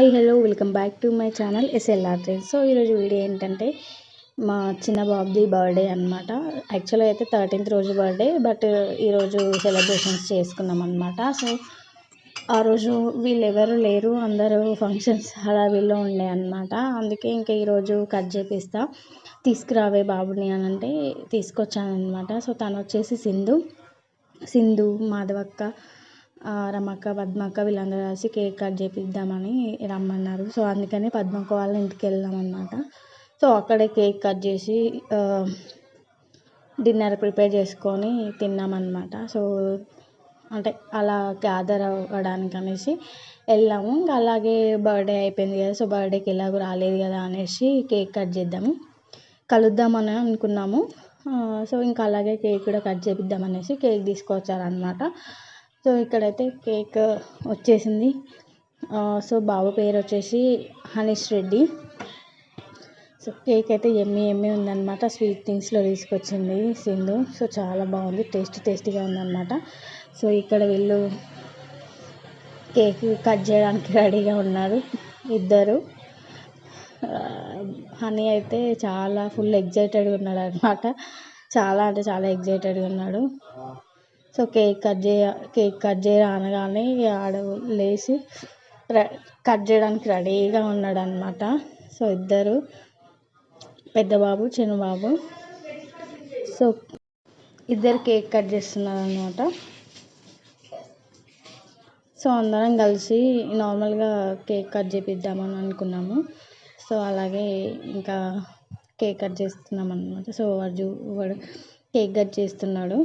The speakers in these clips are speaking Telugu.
Hi hello welcome back to my channel SLR train. So ఈరోజు వీడియో ఏంటంటే మా చిన్న బాబుది బర్త్డే అనమాట. యాక్చువల్గా అయితే 13th రోజు బర్త్డే, బట్ ఈరోజు సెలబ్రేషన్స్ చేసుకున్నాం అనమాట. సో ఆ రోజు వీళ్ళు ఎవరు లేరు, అందరూ ఫంక్షన్స్ హడావిడిలో ఉండే అనమాట. అందుకే ఇంకా ఈరోజు కట్ చేపిస్తా, తీసుకురావే బాబుని అని అంటే తీసుకొచ్చానమాట. సో తను వచ్చేసి సింధు, మాధవక్క, రమక్క, పద్మక్క వీళ్ళందరూ కలిసి కేక్ కట్ చేపిద్దామని రమ్మన్నారు. సో అందుకని పద్మక్క వాళ్ళ ఇంటికి వెళ్ళాం అనమాట. సో అక్కడే కేక్ కట్ చేసి డిన్నర్ ప్రిపేర్ చేసుకొని తిన్నామన్నమాట. సో అంటే అలా గ్యాదర్ అవ్వడానికి అనేసి వెళ్ళాము. ఇంకా అలాగే బర్త్డే అయిపోయింది కదా, సో బర్త్డేకి ఎలాగో రాలేదు కదా అనేసి కేక్ కట్ కలుద్దామని అనుకున్నాము. సో ఇంకా అలాగే కేక్ కూడా కట్ చేపిద్దాం అనేసి కేక్ తీసుకొచ్చారనమాట. సో ఇక్కడైతే కేక్ వచ్చేసింది. సో బాబు పేరు వచ్చేసి హనీష్ రెడ్డి. సో కేక్ అయితే ఎమ్మి ఉందన్నమాట. స్వీట్ థింగ్స్లో తీసుకొచ్చింది సింధు. సో చాలా బాగుంది, టేస్టీగా ఉందన్నమాట. సో ఇక్కడ వీళ్ళు కేక్ కట్ చేయడానికి రెడీగా ఉన్నారు ఇద్దరు. హనీ అయితే చాలా ఫుల్ ఎగ్జైటెడ్గా ఉన్నాడు అనమాట. చాలా అంటే చాలా ఎగ్జైటెడ్గా ఉన్నాడు. సో కేక్ కట్ చేయ అనగానే ఆడ లేచి కట్ చేయడానికి రెడీగా ఉన్నాడు అనమాట. సో ఇద్దరు, పెద్ద బాబు చిన్న బాబు, సో ఇద్దరు కేక్ కట్ చేస్తున్నారు అనమాట. సో అందరం కలిసి నార్మల్గా కేక్ కట్ చేపిద్దామని అనుకున్నాము. సో అలాగే ఇంకా కేక్ కట్ చేస్తున్నాం అనమాట. సో వాడు కేక్ కట్ చేస్తున్నాడు.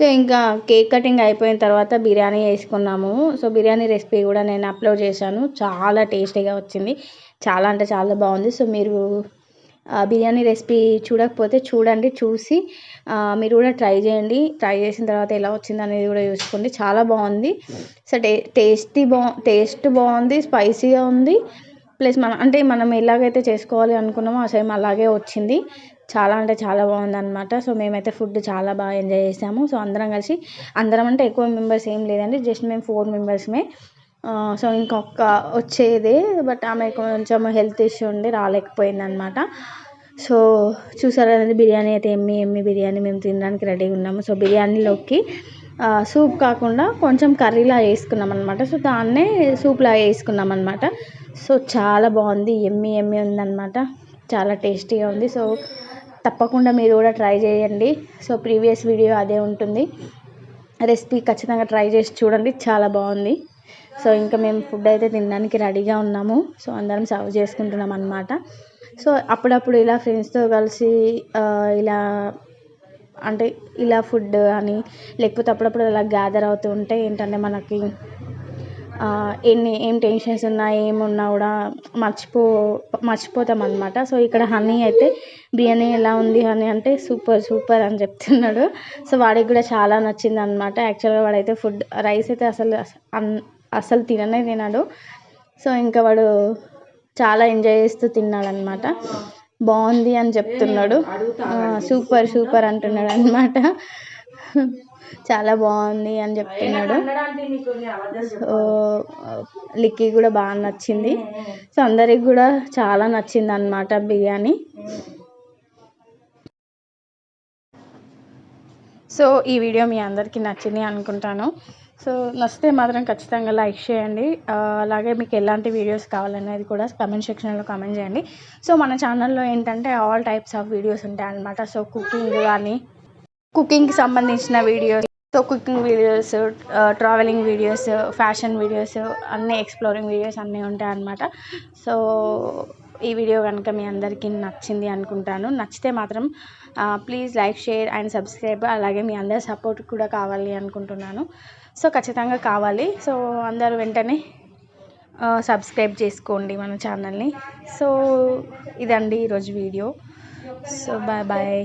సో ఇంకా కేక్ కటింగ్ అయిపోయిన తర్వాత బిర్యానీ వేసుకున్నాము. సో బిర్యానీ రెసిపీ కూడా నేను అప్లోడ్ చేశాను. చాలా టేస్టీగా వచ్చింది. చాలా అంటే చాలా బాగుంది. సో మీరు బిర్యానీ రెసిపీ చూడకపోతే చూడండి, చూసి మీరు కూడా ట్రై చేయండి. ట్రై చేసిన తర్వాత ఎలా వచ్చింది అనేది కూడా చూసుకోండి. చాలా బాగుంది. సో టేస్ట్ బాగుంది, స్పైసీగా ఉంది. ప్లస్ మనం ఎలాగైతే చేసుకోవాలి అనుకున్నామో సేమ్ అలాగే వచ్చింది. చాలా అంటే చాలా బాగుందన్నమాట. సో మేమైతే ఫుడ్ చాలా బాగా ఎంజాయ్ చేసాము. సో అందరం అంటే ఎక్కువ మెంబర్స్ ఏం లేదండి, జస్ట్ మేము 4 మెంబర్స్మే. సో ఇంకొక వచ్చేదే, బట్ ఆమె కొంచెం హెల్త్ ఇష్యూ ఉండి రాలేకపోయిందనమాట. సో చూసారు కదండి, బిర్యానీ అయితే ఎమ్మి బిర్యానీ మేము తినడానికి రెడీగా ఉన్నాము. సో బిర్యానీలోకి సూప్ కాకుండా కొంచెం కర్రీలా వేసుకున్నాం అనమాట. సో దాన్నే సూప్లా వేసుకున్నాం అనమాట. సో చాలా బాగుంది, ఎమ్మి ఉందన్నమాట. చాలా టేస్టీగా ఉంది. సో తప్పకుండా మీరు కూడా ట్రై చేయండి. సో ప్రీవియస్ వీడియో అదే ఉంటుంది, రెసిపీ ఖచ్చితంగా ట్రై చేసి చూడండి, చాలా బాగుంది. సో ఇంకా మేము ఫుడ్ అయితే తినడానికి రెడీగా ఉన్నాము. సో అందరం సర్వ్ చేసుకుంటున్నాం అనమాట. సో అప్పుడప్పుడు ఇలా ఫ్రెండ్స్తో కలిసి ఇలా అంటే ఇలా ఫుడ్ అని, లేకపోతే అప్పుడప్పుడు అలా గ్యాదర్ అవుతూ ఉంటే ఏంటంటే మనకి ఏం టెన్షన్స్ ఉన్నా ఏమున్నా కూడా మర్చిపోతాం అనమాట. సో ఇక్కడ హనీ అయితే బిర్యానీ ఎలా ఉంది హనీ అంటే సూపర్ అని చెప్తున్నాడు. సో వాడికి కూడా చాలా నచ్చింది అనమాట. యాక్చువల్గా వాడైతే రైస్ అయితే అసలు తినడు. సో ఇంకా వాడు చాలా ఎంజాయ్ చేస్తూ తిన్నాడు అనమాట. బాగుంది అని చెప్తున్నాడు, సూపర్ అంటున్నాడు అనమాట. చాలా బాగుంది అని చెప్తున్నాడు. సో లిక్కీ కూడా బాగా నచ్చింది. సో అందరికి కూడా చాలా నచ్చింది అనమాట బిర్యానీ. సో ఈ వీడియో మీ అందరికీ నచ్చింది అనుకుంటాను. సో నచ్చితే మాత్రం ఖచ్చితంగా లైక్ చేయండి. అలాగే మీకు ఎలాంటి వీడియోస్ కావాలనేది కూడా కామెంట్ సెక్షన్లో కామెంట్ చేయండి. సో మన ఛానల్లో ఏంటంటే ఆల్ టైప్స్ ఆఫ్ వీడియోస్ ఉంటాయి అన్నమాట. సో కుకింగ్కి సంబంధించిన videos, so cooking videos, travelling videos, fashion videos, అన్నీ ఎక్స్ప్లోరింగ్ వీడియోస్ అన్నీ ఉంటాయి అన్నమాట. సో ఈ వీడియో కనుక మీ అందరికీ నచ్చింది అనుకుంటాను. నచ్చితే మాత్రం please like, share and subscribe. అలాగే మీ అందరి సపోర్ట్ కూడా కావాలి అనుకుంటున్నాను. సో ఖచ్చితంగా కావాలి. సో అందరూ వెంటనే సబ్స్క్రైబ్ చేసుకోండి మన ఛానల్ని. సో ఇదండి ఈరోజు వీడియో. So bye.